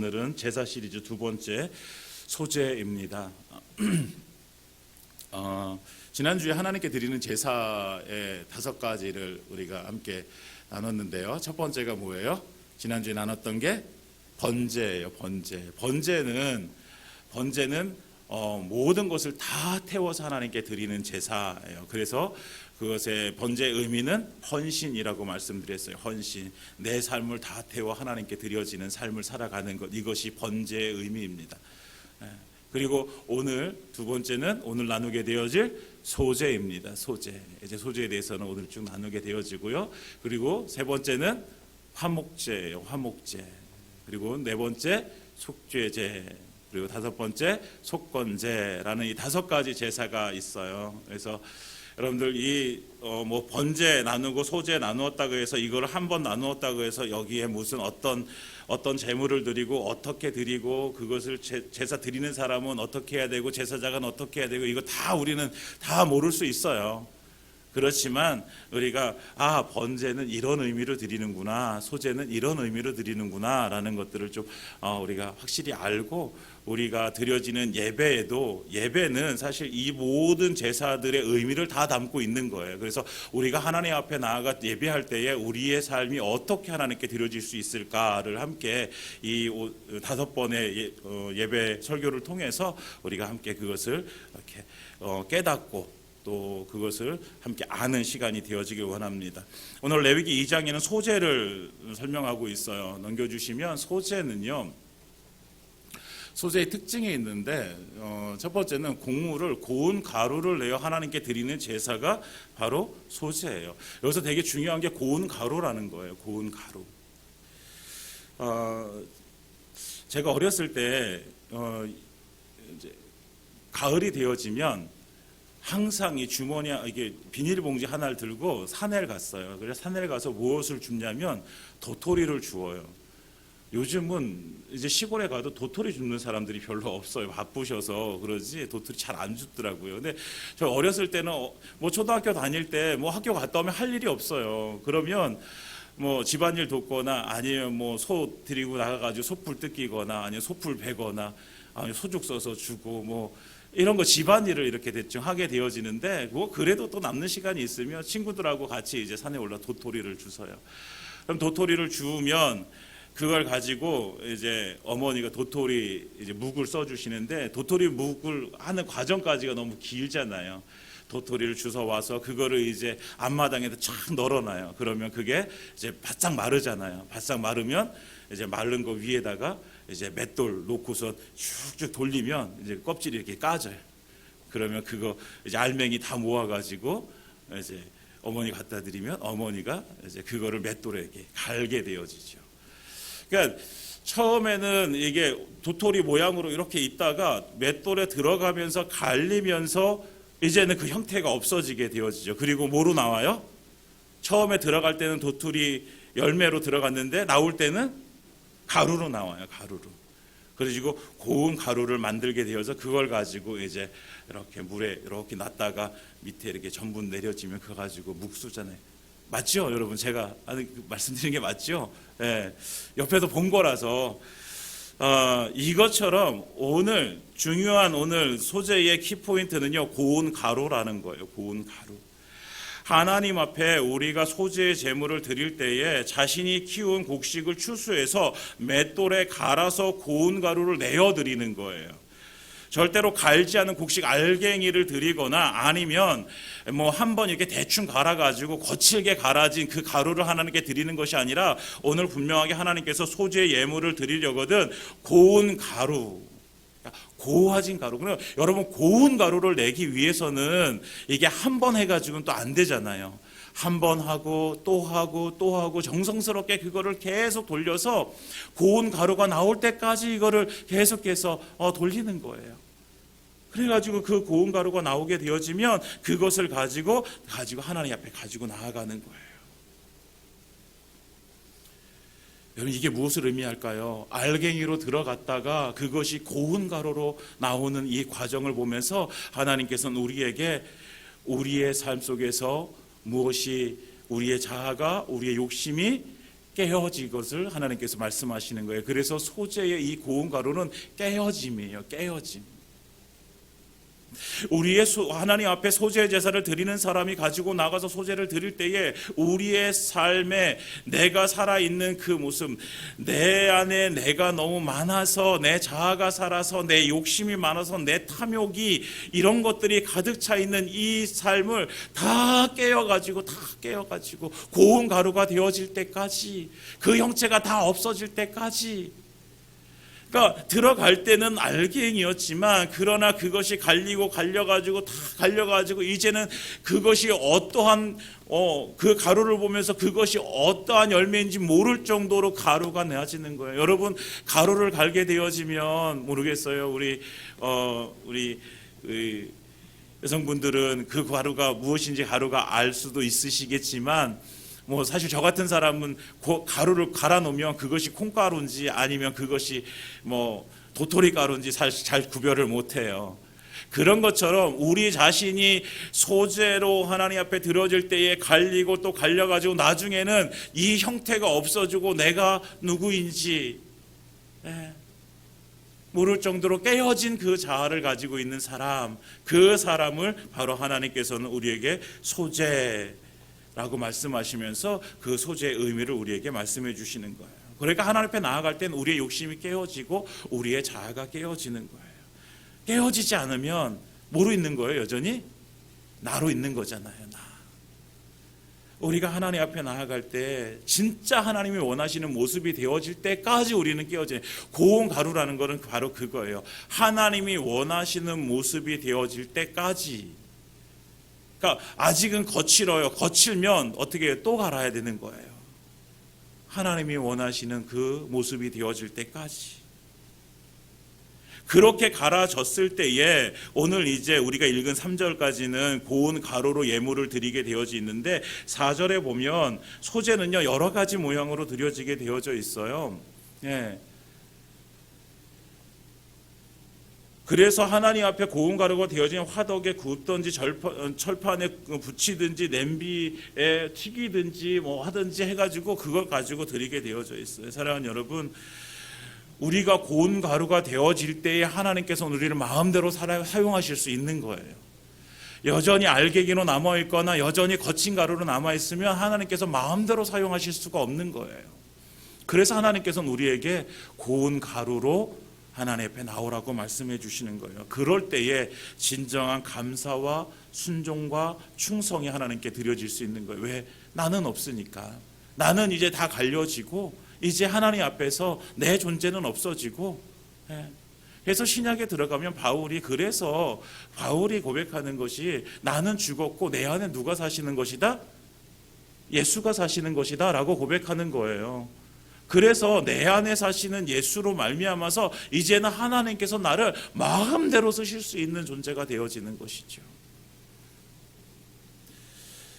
오늘은 제사 시리즈 두 번째 소제입니다. 지난주에 하나님께 드리는 제사의 5가지를 우리가 함께 나눴는데요. 첫 번째가 뭐예요? 지난주에 나눴던 게 번제예요. 번제는 모든 것을 다 태워서 하나님께 드리는 제사예요. 그래서 그것의 번제의 의미는 헌신이라고 말씀드렸어요. 헌신, 내 삶을 다 태워 하나님께 드려지는 삶을 살아가는 것, 이것이 번제의 의미입니다. 그리고 오늘 두 번째는 오늘 나누게 되어질 소제입니다. 소제. 이제 소제에 대해서는 오늘 쭉 나누게 되어지고요. 그리고 세 번째는 화목제예요. 화목제. 그리고 네 번째 속죄제. 그리고 다섯 번째 속건제라는 이 5가지 제사가 있어요. 그래서 여러분들 이 번제 나누고 소제 나누었다고 해서 이걸 한 번 나누었다고 해서 여기에 무슨 어떤 제물을 드리고 어떻게 드리고 그것을 제사 드리는 사람은 어떻게 해야 되고 제사장은 어떻게 해야 되고 이거 다 우리는 다 모를 수 있어요. 그렇지만 우리가 번제는 이런 의미로 드리는구나, 소제는 이런 의미로 드리는구나 라는 것들을 좀 우리가 확실히 알고, 우리가 드려지는 예배에도, 예배는 사실 이 모든 제사들의 의미를 다 담고 있는 거예요. 그래서 우리가 하나님 앞에 나아가 예배할 때에 우리의 삶이 어떻게 하나님께 드려질 수 있을까를 함께 이 5번의 예배 설교를 통해서 우리가 함께 그것을 이렇게 깨닫고 또 그것을 함께 아는 시간이 되어지길 원합니다. 오늘 레위기 2장에는 소제를 설명하고 있어요. 넘겨주시면 소제는요, 소제의 특징이 있는데 첫 번째는 곡물을 고운 가루를 내어 하나님께 드리는 제사가 바로 소제예요. 여기서 되게 중요한 게 고운 가루라는 거예요. 고운 가루. 제가 어렸을 때 이제 가을이 되어지면 항상 이 주머니에 이게 비닐봉지 하나를 들고 산에를 갔어요. 그래서 산에 가서 무엇을 줍냐면 도토리를 주어요. 요즘은 이제 시골에 가도 도토리 줍는 사람들이 별로 없어요. 바쁘셔서 그러지 도토리 잘 안 줍더라고요. 근데 저 어렸을 때는 초등학교 다닐 때 학교 갔다 오면 할 일이 없어요. 그러면 집안일 돕거나 아니면 소 데리고 나가가지고 소풀 뜯기거나 아니면 소풀 베거나 아니면 소죽 써서 주고 이런 거 집안일을 이렇게 대충 하게 되어지는데, 그래도 또 남는 시간이 있으면 친구들하고 같이 이제 산에 올라 도토리를 주서요. 그럼 도토리를 주우면 그걸 가지고 이제 어머니가 도토리 이제 묵을 써주시는데, 도토리 묵을 하는 과정까지가 너무 길잖아요. 도토리를 주워 와서 그거를 이제 앞마당에다 쫙 널어놔요. 그러면 그게 이제 바싹 마르잖아요. 바싹 마르면 이제 마른 거 위에다가 이제 맷돌 놓고서 쭉쭉 돌리면 이제 껍질이 이렇게 까져요. 그러면 그거 이제 알맹이 다 모아가지고 이제 어머니 갖다 드리면 어머니가 이제 그거를 맷돌에 이렇게 갈게 되어지죠. 그러니까 처음에는 이게 도토리 모양으로 이렇게 있다가 맷돌에 들어가면서 갈리면서 이제는 그 형태가 없어지게 되어지죠. 그리고 뭐로 나와요? 처음에 들어갈 때는 도토리 열매로 들어갔는데 나올 때는 가루로 나와요. 가루로. 그리고 고운 가루를 만들게 되어서 그걸 가지고 이제 이렇게 물에 이렇게 놨다가 밑에 이렇게 전분 내려지면 그거 가지고 묵수잖아요. 맞죠, 여러분? 제가 말씀드린 게 맞죠? 예. 옆에서 본 거라서 이것처럼 오늘 중요한 오늘 소제의 키포인트는요, 고운 가루라는 거예요. 고운 가루. 하나님 앞에 우리가 소제의 제물을 드릴 때에 자신이 키운 곡식을 추수해서 맷돌에 갈아서 고운 가루를 내어 드리는 거예요. 절대로 갈지 않은 곡식 알갱이를 드리거나 아니면 한번 이렇게 대충 갈아가지고 거칠게 갈아진 그 가루를 하나님께 드리는 것이 아니라, 오늘 분명하게 하나님께서 소제의 예물을 드리려거든 고운 가루, 고화진 가루. 그럼 여러분, 고운 가루를 내기 위해서는 이게 한 번 해가지고는 또 안 되잖아요. 한 번 하고 또 하고 또 하고 정성스럽게 그거를 계속 돌려서 고운 가루가 나올 때까지 이거를 계속해서 돌리는 거예요. 그래가지고 그 고운 가루가 나오게 되어지면 그것을 가지고 하나님 앞에 가지고 나아가는 거예요. 여러분, 이게 무엇을 의미할까요? 알갱이로 들어갔다가 그것이 고운 가루로 나오는 이 과정을 보면서 하나님께서는 우리에게 우리의 삶 속에서 무엇이 우리의 자아가, 우리의 욕심이 깨어진 것을 하나님께서 말씀하시는 거예요. 그래서 소재의 이 고운 가루는 깨어짐이에요. 깨어짐. 우리의 하나님 앞에 소재 제사를 드리는 사람이 가지고 나가서 소재를 드릴 때에 우리의 삶에 내가 살아있는 그 모습, 내 안에 내가 너무 많아서, 내 자아가 살아서, 내 욕심이 많아서, 내 탐욕이, 이런 것들이 가득 차 있는 이 삶을 다 깨어가지고 고운 가루가 되어질 때까지, 그 형체가 다 없어질 때까지. 그러니까 들어갈 때는 알갱이였지만, 그러나 그것이 갈려가지고 이제는 그것이 어떠한 그 가루를 보면서 그것이 어떠한 열매인지 모를 정도로 가루가 나아지는 거예요. 여러분, 가루를 갈게 되어지면 모르겠어요. 우리 여성분들은 그 가루가 무엇인지 가루가 알 수도 있으시겠지만, 사실 저 같은 사람은 가루를 갈아 놓으면 그것이 콩가루인지 아니면 그것이 도토리 가루인지 잘 구별을 못해요. 그런 것처럼 우리 자신이 소재로 하나님 앞에 들어질 때에 갈리고 또 갈려가지고 나중에는 이 형태가 없어지고 내가 누구인지 모를 정도로 깨어진 그 자아를 가지고 있는 사람, 그 사람을 바로 하나님께서는 우리에게 소재라고 말씀하시면서 그 소재의 의미를 우리에게 말씀해 주시는 거예요. 그러니까 하나님 앞에 나아갈 때는 우리의 욕심이 깨어지고 우리의 자아가 깨어지는 거예요. 깨어지지 않으면 뭐로 있는 거예요? 여전히 나로 있는 거잖아요. 나. 우리가 하나님 앞에 나아갈 때 진짜 하나님이 원하시는 모습이 되어질 때까지 우리는 깨어져요. 고운 가루라는 것은 바로 그거예요. 하나님이 원하시는 모습이 되어질 때까지. 그러니까 아직은 거칠어요. 거칠면 어떻게 해요? 또 갈아야 되는 거예요. 하나님이 원하시는 그 모습이 되어질 때까지. 그렇게 갈아졌을 때에 오늘 이제 우리가 읽은 3절까지는 고운 가루로 예물을 드리게 되어져 있는데 4절에 보면 소재는요 여러 가지 모양으로 드려지게 되어져 있어요. 예. 그래서 하나님 앞에 고운 가루가 되어진 화덕에 굽든지 철판에 붙이든지 냄비에 튀기든지 하든지 해가지고 그걸 가지고 드리게 되어져 있어요. 사랑하는 여러분, 우리가 고운 가루가 되어질 때에 하나님께서 우리를 마음대로 사용하실 수 있는 거예요. 여전히 알갱이로 남아있거나 여전히 거친 가루로 남아있으면 하나님께서 마음대로 사용하실 수가 없는 거예요. 그래서 하나님께서는 우리에게 고운 가루로 하나님 앞에 나오라고 말씀해 주시는 거예요. 그럴 때에 진정한 감사와 순종과 충성이 하나님께 드려질 수 있는 거예요. 왜? 나는 없으니까. 나는 이제 다 갈려지고 이제 하나님 앞에서 내 존재는 없어지고. 그래서 신약에 들어가면 바울이 고백하는 것이 나는 죽었고 내 안에 누가 사시는 것이다? 예수가 사시는 것이다 라고 고백하는 거예요. 그래서 내 안에 사시는 예수로 말미암아서 이제는 하나님께서 나를 마음대로 쓰실 수 있는 존재가 되어지는 것이죠.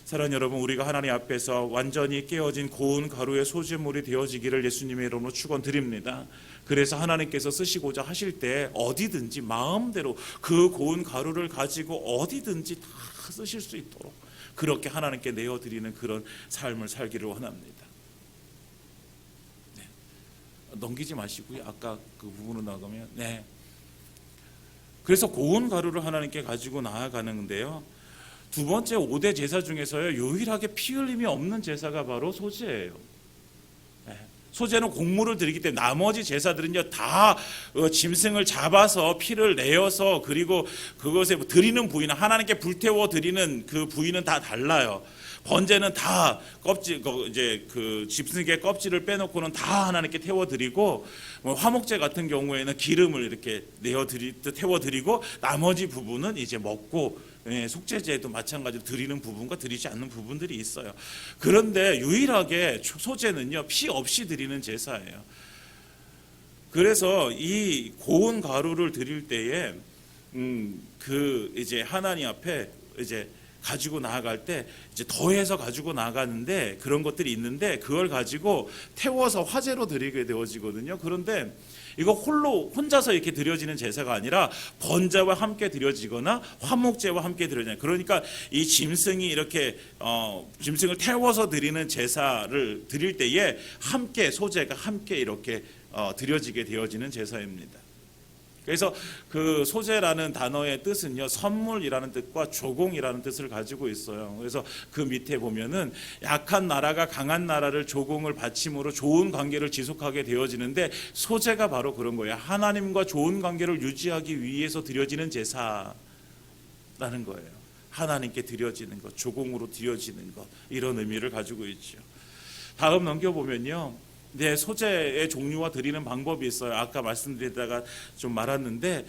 사랑하는 여러분, 우리가 하나님 앞에서 완전히 깨어진 고운 가루의 소재물이 되어지기를 예수님의 이름으로 축원드립니다. 그래서 하나님께서 쓰시고자 하실 때 어디든지 마음대로 그 고운 가루를 가지고 어디든지 다 쓰실 수 있도록 그렇게 하나님께 내어드리는 그런 삶을 살기를 원합니다. 넘기지 마시고요. 아까 그 부분으로 나가면 그래서 고운 가루를 하나님께 가지고 나아가는데요. 두 번째 5대 제사 중에서요 유일하게 피 흘림이 없는 제사가 바로 소제예요. 소제는 곡물을 드리기 때문에 나머지 제사들은요 다 짐승을 잡아서 피를 내어서 그리고 그것에 드리는 부위는 하나님께 불태워 드리는 그 부위는 다 달라요. 번제는 다 껍질, 이제 그 짐승의 껍질을 빼놓고는 다 하나님께 태워드리고, 화목제 같은 경우에는 기름을 이렇게 태워드리고, 나머지 부분은 이제 먹고, 속죄제도 마찬가지로 드리는 부분과 드리지 않는 부분들이 있어요. 그런데 유일하게 소제는요, 피 없이 드리는 제사예요. 그래서 이 고운 가루를 드릴 때에, 이제 하나님 앞에 이제 가지고 나아갈 때 이제 더해서 가지고 나가는데 그런 것들이 있는데 그걸 가지고 태워서 화제로 드리게 되어지거든요. 그런데 이거 혼자서 이렇게 드려지는 제사가 아니라 번제와 함께 드려지거나 화목제와 함께 드려지는, 그러니까 이 짐승이 이렇게 짐승을 태워서 드리는 제사를 드릴 때에 함께 소제가 함께 이렇게 드려지게 되어지는 제사입니다. 그래서 그 소제라는 단어의 뜻은요, 선물이라는 뜻과 조공이라는 뜻을 가지고 있어요. 그래서 그 밑에 보면은 약한 나라가 강한 나라를 조공을 바침으로 좋은 관계를 지속하게 되어지는데, 소제가 바로 그런 거예요. 하나님과 좋은 관계를 유지하기 위해서 드려지는 제사라는 거예요. 하나님께 드려지는 것, 조공으로 드려지는 것, 이런 의미를 가지고 있죠. 다음 넘겨보면요, 네, 소제의 종류와 드리는 방법이 있어요. 아까 말씀드리다가 좀 말았는데,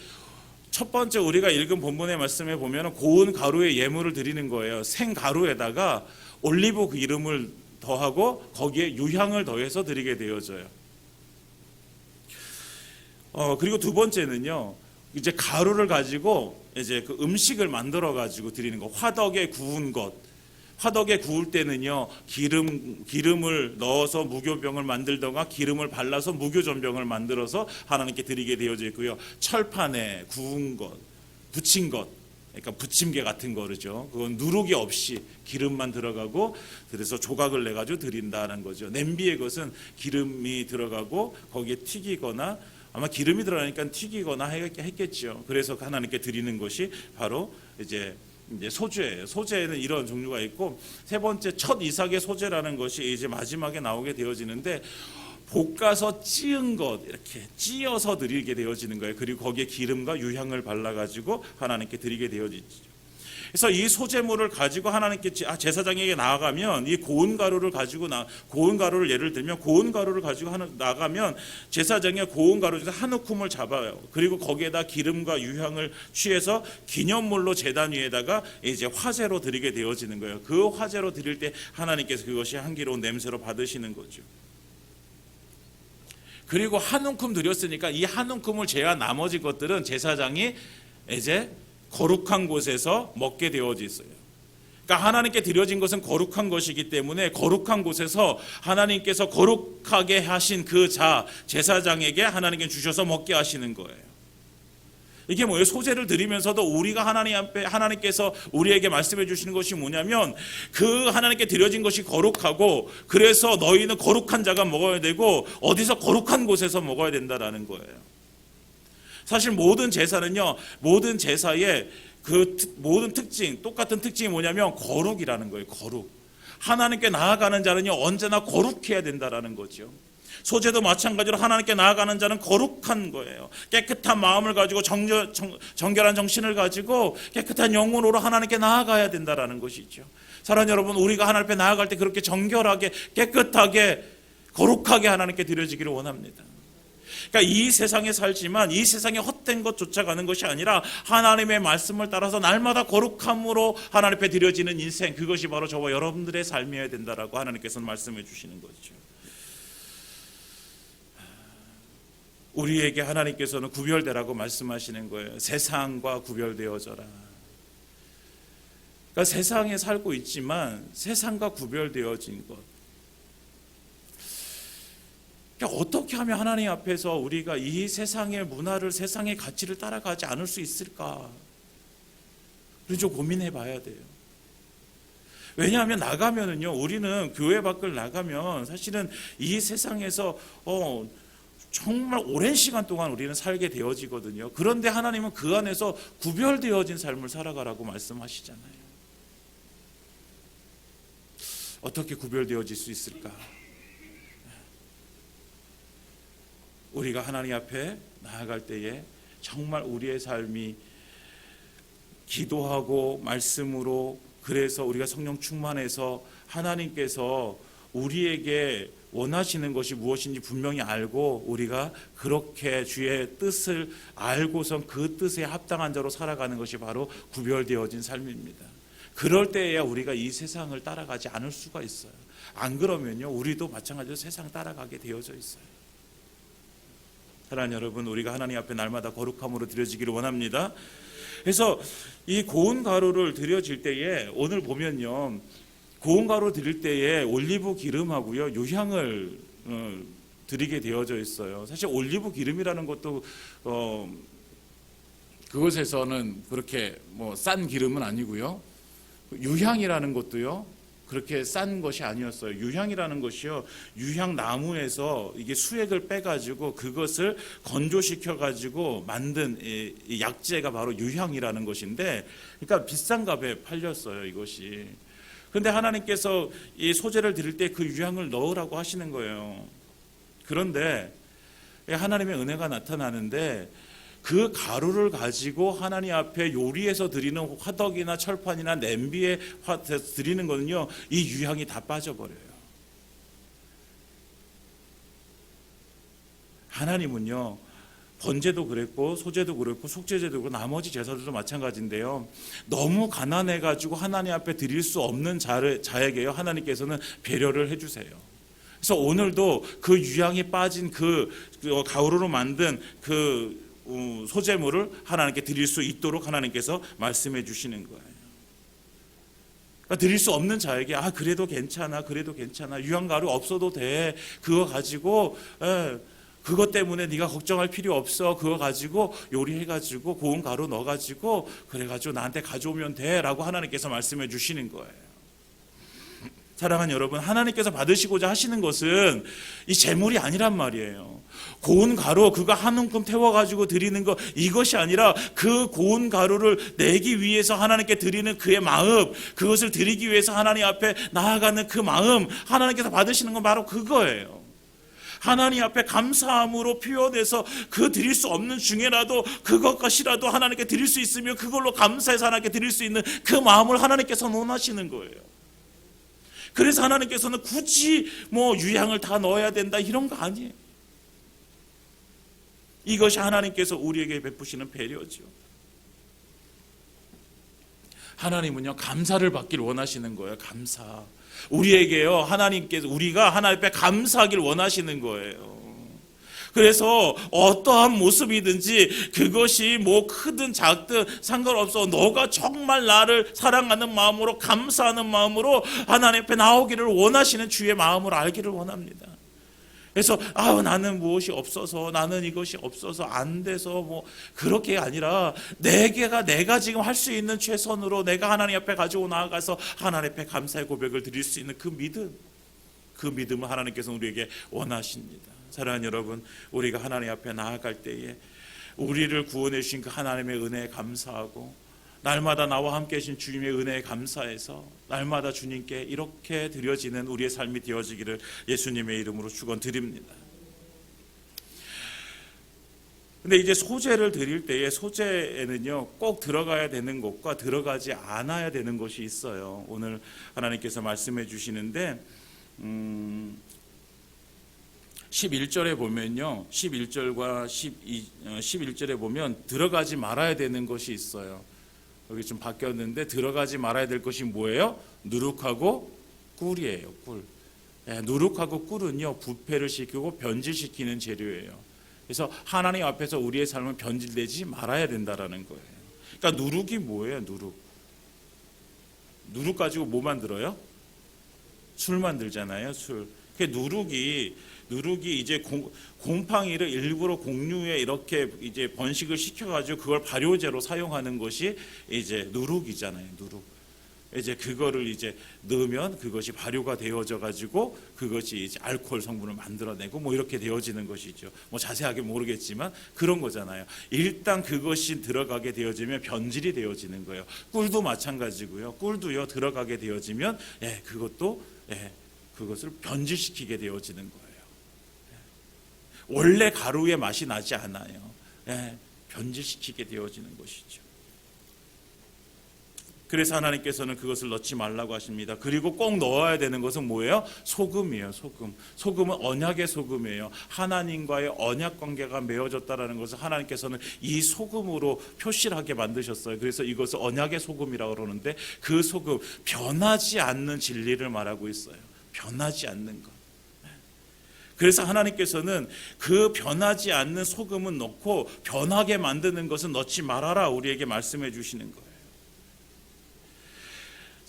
첫 번째 우리가 읽은 본문의 말씀에 보면 고운 가루의 예물을 드리는 거예요. 생 가루에다가 올리브 기름을 더하고 거기에 유향을 더해서 드리게 되어져요. 그리고 두 번째는요, 이제 가루를 가지고 이제 그 음식을 만들어 가지고 드리는 거, 화덕에 구운 것. 화덕에 구울 때는요, 기름을 넣어서 무교병을 만들던가 기름을 발라서 무교전병을 만들어서 하나님께 드리게 되어져 있고요. 철판에 구운 것, 부친 것, 그러니까 부침개 같은 거죠. 그건 누룩이 없이 기름만 들어가고, 그래서 조각을 내 가지고 드린다는 거죠. 냄비의 것은 기름이 들어가고 거기에 튀기거나, 아마 기름이 들어가니까 튀기거나 했겠죠. 그래서 하나님께 드리는 것이 바로 이제 소제예요. 소제에는 이런 종류가 있고, 세 번째 첫 이삭의 소제라는 것이 이제 마지막에 나오게 되어지는데, 볶아서 찌은 것, 이렇게 찌어서 드리게 되어지는 거예요. 그리고 거기에 기름과 유향을 발라가지고 하나님께 드리게 되어지죠. 그래서 이 소제물을 가지고 하나님께 제사장에게 나아가면, 이 고운 가루를 가지고 고운 가루를 예를 들면 고운 가루를 가지고 나가면 제사장이 고운 가루 중에서 한 움큼을 잡아요. 그리고 거기에다 기름과 유향을 취해서 기념물로 제단 위에다가 이제 화제로 드리게 되어지는 거예요. 그 화제로 드릴 때 하나님께서 그것이 향기로운 냄새로 받으시는 거죠. 그리고 한 움큼 드렸으니까 이 한 움큼을 제한 나머지 것들은 제사장이 이제 거룩한 곳에서 먹게 되어져 있어요. 그러니까 하나님께 드려진 것은 거룩한 것이기 때문에 거룩한 곳에서 하나님께서 거룩하게 하신 그 제사장에게 하나님께 주셔서 먹게 하시는 거예요. 이게 뭐예요? 소제를 드리면서도 우리가 하나님 앞에, 하나님께서 우리에게 말씀해 주시는 것이 뭐냐면, 그 하나님께 드려진 것이 거룩하고, 그래서 너희는 거룩한 자가 먹어야 되고 어디서 거룩한 곳에서 먹어야 된다라는 거예요. 사실 모든 제사는요, 모든 제사의 그 모든 특징, 똑같은 특징이 뭐냐면 거룩이라는 거예요. 거룩. 하나님께 나아가는 자는요, 언제나 거룩해야 된다라는 거죠. 소제도 마찬가지로 하나님께 나아가는 자는 거룩한 거예요. 깨끗한 마음을 가지고 정결한 정신을 가지고 깨끗한 영혼으로 하나님께 나아가야 된다라는 것이죠. 사랑하는 여러분, 우리가 하나님 앞에 나아갈 때 그렇게 정결하게, 깨끗하게, 거룩하게 하나님께 드려지기를 원합니다. 그러니까 이 세상에 살지만 이 세상에 헛된 것 쫓아가는 것이 아니라 하나님의 말씀을 따라서 날마다 거룩함으로 하나님 앞에 드려지는 인생, 그것이 바로 저와 여러분들의 삶이어야 된다라고 하나님께서는 말씀해 주시는 거죠. 우리에게 하나님께서는 구별되라고 말씀하시는 거예요. 세상과 구별되어져라. 그러니까 세상에 살고 있지만 세상과 구별되어진 것. 그러니까 어떻게 하면 하나님 앞에서 우리가 이 세상의 문화를, 세상의 가치를 따라가지 않을 수 있을까? 그래서 좀 고민해 봐야 돼요. 왜냐하면 나가면은요, 우리는 교회 밖을 나가면 사실은 이 세상에서 정말 오랜 시간 동안 우리는 살게 되어지거든요. 그런데 하나님은 그 안에서 구별되어진 삶을 살아가라고 말씀하시잖아요. 어떻게 구별되어질 수 있을까? 우리가 하나님 앞에 나아갈 때에 정말 우리의 삶이 기도하고 말씀으로, 그래서 우리가 성령 충만해서 하나님께서 우리에게 원하시는 것이 무엇인지 분명히 알고 우리가 그렇게 주의 뜻을 알고선 그 뜻에 합당한 자로 살아가는 것이 바로 구별되어진 삶입니다. 그럴 때에야 우리가 이 세상을 따라가지 않을 수가 있어요. 안 그러면요, 우리도 마찬가지로 세상 따라가게 되어져 있어요. 사랑하는 여러분, 우리가 하나님 앞에 날마다 거룩함으로 드려지기를 원합니다. 그래서 이 고운 가루를 드려질 때에 오늘 보면요, 고운 가루 드릴 때에 올리브 기름하고요 유향을 드리게 되어져 있어요. 사실 올리브 기름이라는 것도 그것에서는 그렇게 뭐 싼 기름은 아니고요. 유향이라는 것도요 그렇게 싼 것이 아니었어요. 유향이라는 것이요, 유향 나무에서 이게 수액을 빼가지고 그것을 건조시켜가지고 만든 이 약재가 바로 유향이라는 것인데, 그러니까 비싼 값에 팔렸어요 이것이. 그런데 하나님께서 이 소재를 드릴 때 그 유향을 넣으라고 하시는 거예요. 그런데 하나님의 은혜가 나타나는데 그 가루를 가지고 하나님 앞에 요리해서 드리는 화덕이나 철판이나 냄비에 드리는 거는요, 이 유향이 다 빠져버려요. 하나님은요, 번제도 그랬고 소제도 그랬고 속죄제도 그렇고 나머지 제사들도 마찬가지인데요, 너무 가난해가지고 하나님 앞에 드릴 수 없는 자에게요 하나님께서는 배려를 해주세요. 그래서 오늘도 그 유향이 빠진 그 가루로 만든 그 소재물을 하나님께 드릴 수 있도록 하나님께서 말씀해 주시는 거예요. 그러니까 드릴 수 없는 자에게 그래도 괜찮아, 그래도 괜찮아, 유향가루 없어도 돼, 그거 가지고 그것 때문에 네가 걱정할 필요 없어, 그거 가지고 요리해가지고 고운 가루 넣어가지고 그래가지고 나한테 가져오면 돼 라고 하나님께서 말씀해 주시는 거예요. 사랑하는 여러분, 하나님께서 받으시고자 하시는 것은 이 재물이 아니란 말이에요. 고운 가루 그거 한 움큼 태워가지고 드리는 거, 이것이 아니라 그 고운 가루를 내기 위해서 하나님께 드리는 그의 마음, 그것을 드리기 위해서 하나님 앞에 나아가는 그 마음, 하나님께서 받으시는 건 바로 그거예요. 하나님 앞에 감사함으로 표현해서 그 드릴 수 없는 중에라도 그것까지라도 하나님께 드릴 수 있으면 그걸로 감사해서 하나님께 드릴 수 있는 그 마음을 하나님께서 원하시는 거예요. 그래서 하나님께서는 굳이 뭐 유향을 다 넣어야 된다 이런 거 아니에요. 이것이 하나님께서 우리에게 베푸시는 배려죠. 하나님은요 감사를 받기를 원하시는 거예요. 감사. 우리에게요 하나님께서 우리가 하나님 앞에 감사하길 원하시는 거예요. 그래서 어떠한 모습이든지 그것이 뭐 크든 작든 상관없어, 너가 정말 나를 사랑하는 마음으로 감사하는 마음으로 하나님 앞에 나오기를 원하시는 주의 마음을 알기를 원합니다. 그래서 나는 무엇이 없어서, 나는 이것이 없어서 안 돼서 뭐 그렇게 아니라 내가 지금 할 수 있는 최선으로 내가 하나님 앞에 가지고 나아가서 하나님 앞에 감사의 고백을 드릴 수 있는 그 믿음을 하나님께서 우리에게 원하십니다. 사랑하는 여러분, 우리가 하나님 앞에 나아갈 때에 우리를 구원해 주신 그 하나님의 은혜에 감사하고 날마다 나와 함께 하신 주님의 은혜에 감사해서 날마다 주님께 이렇게 드려지는 우리의 삶이 되어지기를 예수님의 이름으로 축원드립니다. 근데 이제 소제를 드릴 때에 소제에는요 꼭 들어가야 되는 것과 들어가지 않아야 되는 것이 있어요. 오늘 하나님께서 말씀해 주시는데 11절에 보면요, 11절과 11절에 보면 들어가지 말아야 되는 것이 있어요. 여기 좀 바뀌었는데 들어가지 말아야 될 것이 뭐예요? 누룩하고 꿀이에요. 꿀. 누룩하고 꿀은요 부패를 시키고 변질시키는 재료예요. 그래서 하나님 앞에서 우리의 삶은 변질되지 말아야 된다라는 거예요. 그러니까 누룩이 뭐예요? 누룩 가지고 뭐 만들어요? 술 만들잖아요. 술. 그 누룩이 이제 곰팡이를 일부러 공유에 이렇게 이제 번식을 시켜가지고 그걸 발효제로 사용하는 것이 이제 누룩이잖아요. 누룩. 이제 그거를 이제 넣으면 그것이 발효가 되어져 가지고 그것이 이제 알코올 성분을 만들어내고 뭐 이렇게 되어지는 것이죠. 뭐 자세하게 모르겠지만 그런 거잖아요. 일단 그것이 들어가게 되어지면 변질이 되어지는 거예요. 꿀도 마찬가지고요. 꿀도요 들어가게 되어지면 그것을 변질시키게 되어지는 거예요. 원래 가루의 맛이 나지 않아요. 변질시키게 되어지는 것이죠. 그래서 하나님께서는 그것을 넣지 말라고 하십니다. 그리고 꼭 넣어야 되는 것은 뭐예요? 소금이에요. 소금은 언약의 소금이에요. 하나님과의 언약 관계가 맺어졌다는 것을 하나님께서는 이 소금으로 표시하게 만드셨어요. 그래서 이것을 언약의 소금이라고 그러는데 그 소금, 변하지 않는 진리를 말하고 있어요. 변하지 않는 것. 그래서 하나님께서는 그 변하지 않는 소금은 넣고 변하게 만드는 것은 넣지 말아라 우리에게 말씀해 주시는 거예요.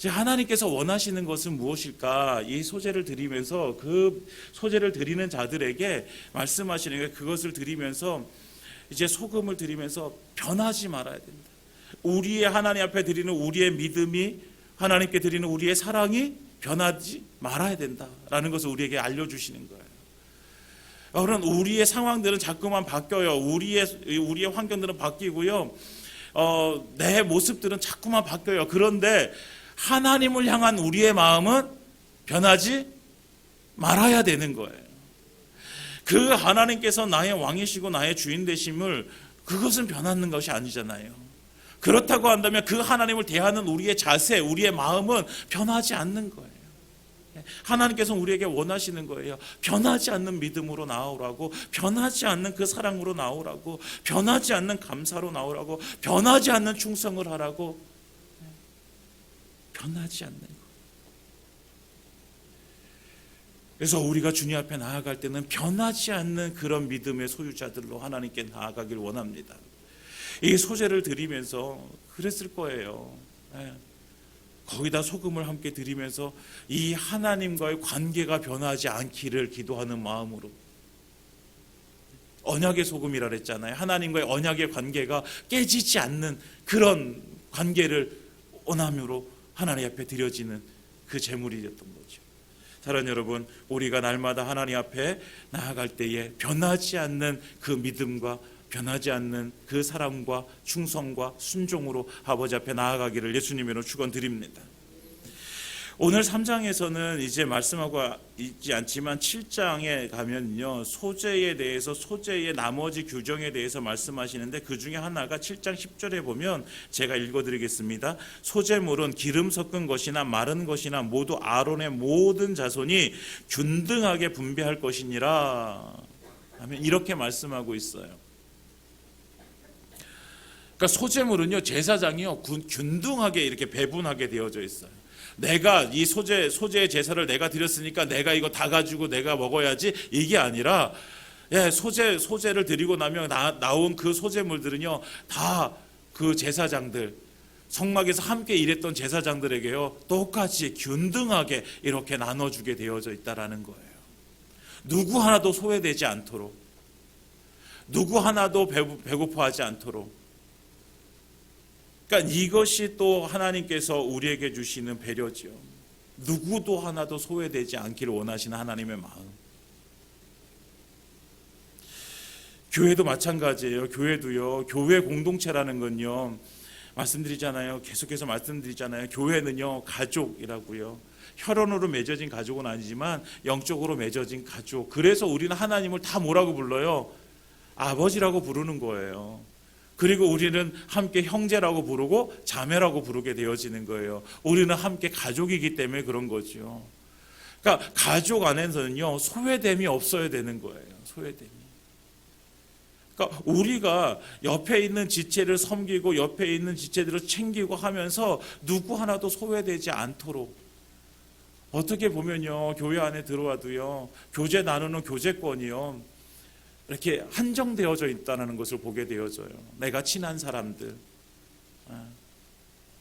하나님께서 원하시는 것은 무엇일까? 이 소재를 드리면서 그 소재를 드리는 자들에게 말씀하시는 게 그것을 드리면서 이제 소금을 드리면서 변하지 말아야 된다. 우리의 하나님 앞에 드리는 우리의 믿음이 하나님께 드리는 우리의 사랑이 변하지 말아야 된다라는 것을 우리에게 알려주시는 거예요. 그런 우리의 상황들은 자꾸만 바뀌어요. 우리의 환경들은 바뀌고요. 내 모습들은 자꾸만 바뀌어요. 그런데 하나님을 향한 우리의 마음은 변하지 말아야 되는 거예요. 그 하나님께서 나의 왕이시고 나의 주인 되심을 그것은 변하는 것이 아니잖아요. 그렇다고 한다면 그 하나님을 대하는 우리의 자세, 우리의 마음은 변하지 않는 거예요. 하나님께서 우리에게 원하시는 거예요. 변하지 않는 믿음으로 나오라고, 변하지 않는 그 사랑으로 나오라고, 변하지 않는 감사로 나오라고, 변하지 않는 충성을 하라고. 변하지 않는 것. 그래서 우리가 주님 앞에 나아갈 때는 변하지 않는 그런 믿음의 소유자들로 하나님께 나아가길 원합니다. 이 소재를 드리면서 그랬을 거예요. 거기다 소금을 함께 드리면서 이 하나님과의 관계가 변하지 않기를 기도하는 마음으로, 언약의 소금이라 그랬잖아요. 하나님과의 언약의 관계가 깨지지 않는 그런 관계를 원함으로 하나님 앞에 드려지는 그 제물이었던 거죠. 사랑하는 여러분, 우리가 날마다 하나님 앞에 나아갈 때에 변하지 않는 그 믿음과 변하지 않는 그 사랑과 충성과 순종으로 아버지 앞에 나아가기를 예수님으로 축원드립니다. 오늘 3장에서는 이제 말씀하고 있지 않지만 7장에 가면요, 소재에 대해서, 소재의 나머지 규정에 대해서 말씀하시는데 그 중에 하나가 7장 10절에 보면 제가 읽어드리겠습니다. 소재물은 기름 섞은 것이나 마른 것이나 모두 아론의 모든 자손이 균등하게 분배할 것이니라 하면 이렇게 말씀하고 있어요. 그러니까 소재물은요, 제사장이요 균등하게 이렇게 배분하게 되어져 있어요. 내가 이 소재의 제사를 내가 드렸으니까 내가 이거 다 가지고 내가 먹어야지, 이게 아니라 소재를 드리고 나면 나온 그 소재물들은요 다 그 제사장들, 성막에서 함께 일했던 제사장들에게요 똑같이 균등하게 이렇게 나눠주게 되어져 있다라는 거예요. 누구 하나도 소외되지 않도록, 누구 하나도 배고파하지 않도록. 그러니까 이것이 또 하나님께서 우리에게 주시는 배려죠. 누구도 하나도 소외되지 않기를 원하시는 하나님의 마음. 교회도 마찬가지예요. 교회도요, 교회 공동체라는 건요, 계속해서 말씀드리잖아요. 교회는요 가족이라고요. 혈연으로 맺어진 가족은 아니지만 영적으로 맺어진 가족. 그래서 우리는 하나님을 다 뭐라고 불러요? 아버지라고 부르는 거예요. 그리고 우리는 함께 형제라고 부르고 자매라고 부르게 되어지는 거예요. 우리는 함께 가족이기 때문에 그런 거죠. 그러니까 가족 안에서는요 소외됨이 없어야 되는 거예요. 소외됨이. 그러니까 우리가 옆에 있는 지체를 섬기고 옆에 있는 지체들을 챙기고 하면서 누구 하나도 소외되지 않도록, 어떻게 보면요 교회 안에 들어와도요 교제 나누는 교제권이요 이렇게 한정되어져 있다는 것을 보게 되어져요. 내가 친한 사람들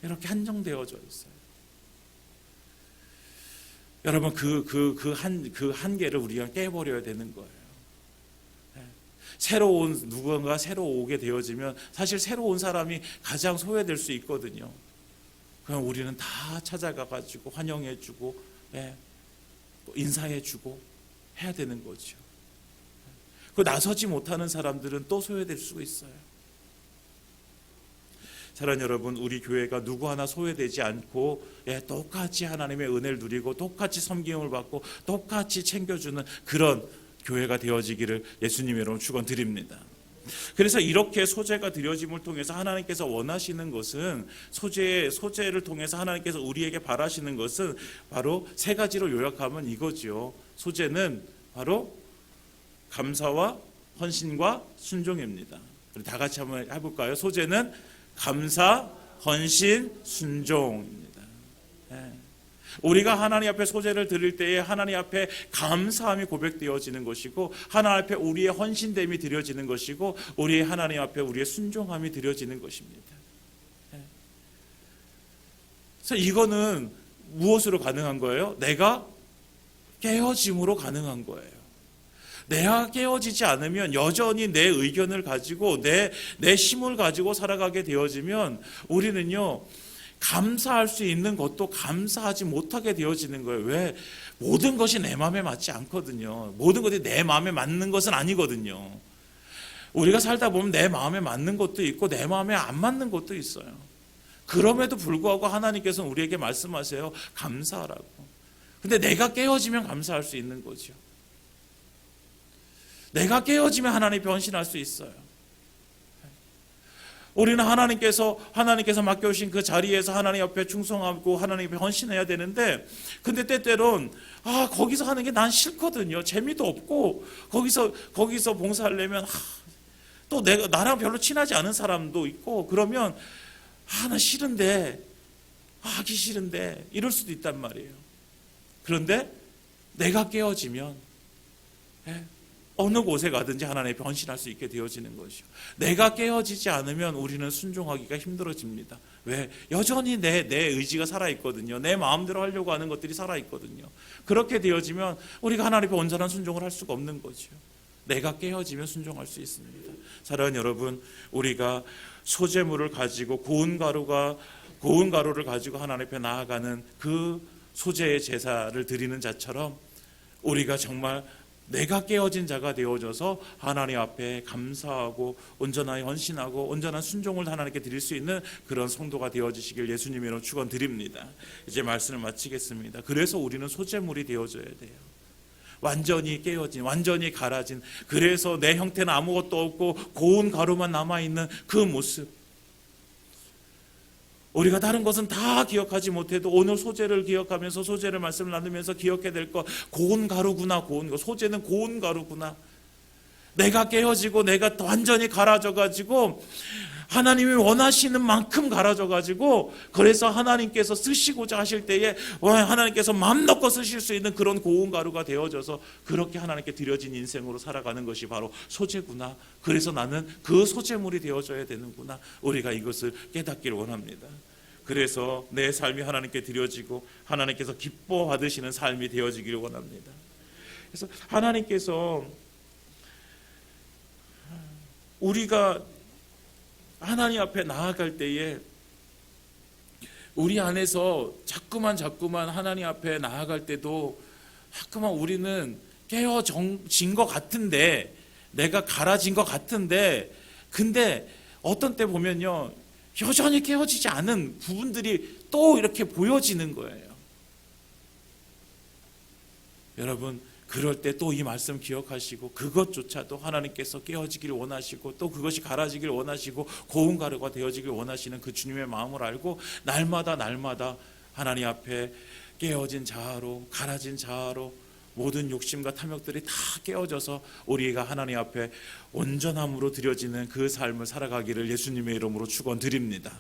이렇게 한정되어져 있어요. 여러분 그 한계를 우리가 깨버려야 되는 거예요. 누군가 새로 오게 되어지면 사실 새로 온 사람이 가장 소외될 수 있거든요. 그럼 우리는 다 찾아가가지고 환영해주고 인사해주고 해야 되는 거죠. 그 나서지 못하는 사람들은 또 소외될 수 있어요. 사랑하는 여러분, 우리 교회가 누구 하나 소외되지 않고 똑같이 하나님의 은혜를 누리고 똑같이 섬김을 받고 똑같이 챙겨주는 그런 교회가 되어지기를 예수님의 이름으로 축원드립니다. 그래서 이렇게 소재가 드려짐을 통해서 하나님께서 원하시는 것은, 소재를 통해서 하나님께서 우리에게 바라시는 것은 바로 세 가지로 요약하면 이거죠. 소재는 바로 감사와 헌신과 순종입니다. 다 같이 한번 해볼까요? 소재는 감사, 헌신, 순종입니다. 우리가 하나님 앞에 소재를 드릴 때에 하나님 앞에 감사함이 고백되어지는 것이고, 하나님 앞에 우리의 헌신됨이 드려지는 것이고, 우리의 하나님 앞에 우리의 순종함이 드려지는 것입니다. 그래서 이거는 무엇으로 가능한 거예요? 내가 깨어짐으로 가능한 거예요. 내가 깨어지지 않으면, 여전히 내 의견을 가지고 내 힘을 가지고 살아가게 되어지면 우리는요, 감사할 수 있는 것도 감사하지 못하게 되어지는 거예요. 왜? 모든 것이 내 마음에 맞지 않거든요. 모든 것이 내 마음에 맞는 것은 아니거든요. 우리가 살다 보면 내 마음에 맞는 것도 있고 내 마음에 안 맞는 것도 있어요. 그럼에도 불구하고 하나님께서는 우리에게 말씀하세요. 감사하라고. 근데 내가 깨어지면 감사할 수 있는 거죠. 내가 깨어지면 하나님 변신할 수 있어요. 우리는 하나님께서 맡겨주신 그 자리에서 하나님 옆에 충성하고 하나님 옆에 헌신해야 되는데, 근데 때때론 거기서 하는 게 난 싫거든요. 재미도 없고, 거기서 봉사하려면 또 나랑 별로 친하지 않은 사람도 있고, 그러면 나 싫은데, 하기 싫은데 이럴 수도 있단 말이에요. 그런데 내가 깨어지면 어느 곳에 가든지 하나님의 변신할 수 있게 되어지는 것이요. 내가 깨어지지 않으면 우리는 순종하기가 힘들어집니다. 왜? 여전히 내 의지가 살아있거든요. 내 마음대로 하려고 하는 것들이 살아있거든요. 그렇게 되어지면 우리가 하나님 앞에 온전한 순종을 할 수가 없는 거죠. 내가 깨어지면 순종할 수 있습니다. 사랑하는 여러분, 우리가 소재물을 가지고 고운 가루를 가지고 하나님 앞에 나아가는 그 소재의 제사를 드리는 자처럼, 우리가 정말 내가 깨어진 자가 되어져서 하나님 앞에 감사하고 온전하게 헌신하고 온전한 순종을 하나님께 드릴 수 있는 그런 성도가 되어지시길 예수님의 이름으로 축원드립니다. 이제 말씀을 마치겠습니다. 그래서 우리는 소재물이 되어져야 돼요. 완전히 깨어진, 완전히 갈아진, 그래서 내 형태는 아무것도 없고 고운 가루만 남아있는 그 모습, 우리가 다른 것은 다 기억하지 못해도 오늘 소재를 기억하면서, 소재를 말씀을 나누면서 기억해야 될 것, 고운 가루구나. 고운 거, 소재는 고운 가루구나. 내가 깨어지고 내가 완전히 갈아져 가지고 하나님이 원하시는 만큼 갈아져 가지고, 그래서 하나님께서 쓰시고자 하실 때에 하나님께서 마음 놓고 쓰실 수 있는 그런 고운 가루가 되어져서 그렇게 하나님께 드려진 인생으로 살아가는 것이 바로 소재구나. 그래서 나는 그 소재물이 되어져야 되는구나. 우리가 이것을 깨닫기를 원합니다. 그래서 내 삶이 하나님께 드려지고 하나님께서 기뻐 받으시는 삶이 되어지기를 원합니다. 그래서 하나님께서 우리가 하나님 앞에 나아갈 때에 우리 안에서 자꾸만 하나님 앞에 나아갈 때도 자꾸만 우리는 깨어진 것 같은데, 내가 갈아진 것 같은데, 근데 어떤 때 보면요, 여전히 깨어지지 않은 부분들이 또 이렇게 보여지는 거예요. 여러분, 그럴 때 또 이 말씀 기억하시고, 그것조차도 하나님께서 깨어지기를 원하시고 또 그것이 갈아지기를 원하시고 고운 가루가 되어지기를 원하시는 그 주님의 마음을 알고, 날마다 하나님 앞에 깨어진 자아로, 갈아진 자아로 모든 욕심과 탐욕들이 다 깨어져서 우리가 하나님 앞에 온전함으로 드려지는 그 삶을 살아가기를 예수님의 이름으로 축원드립니다.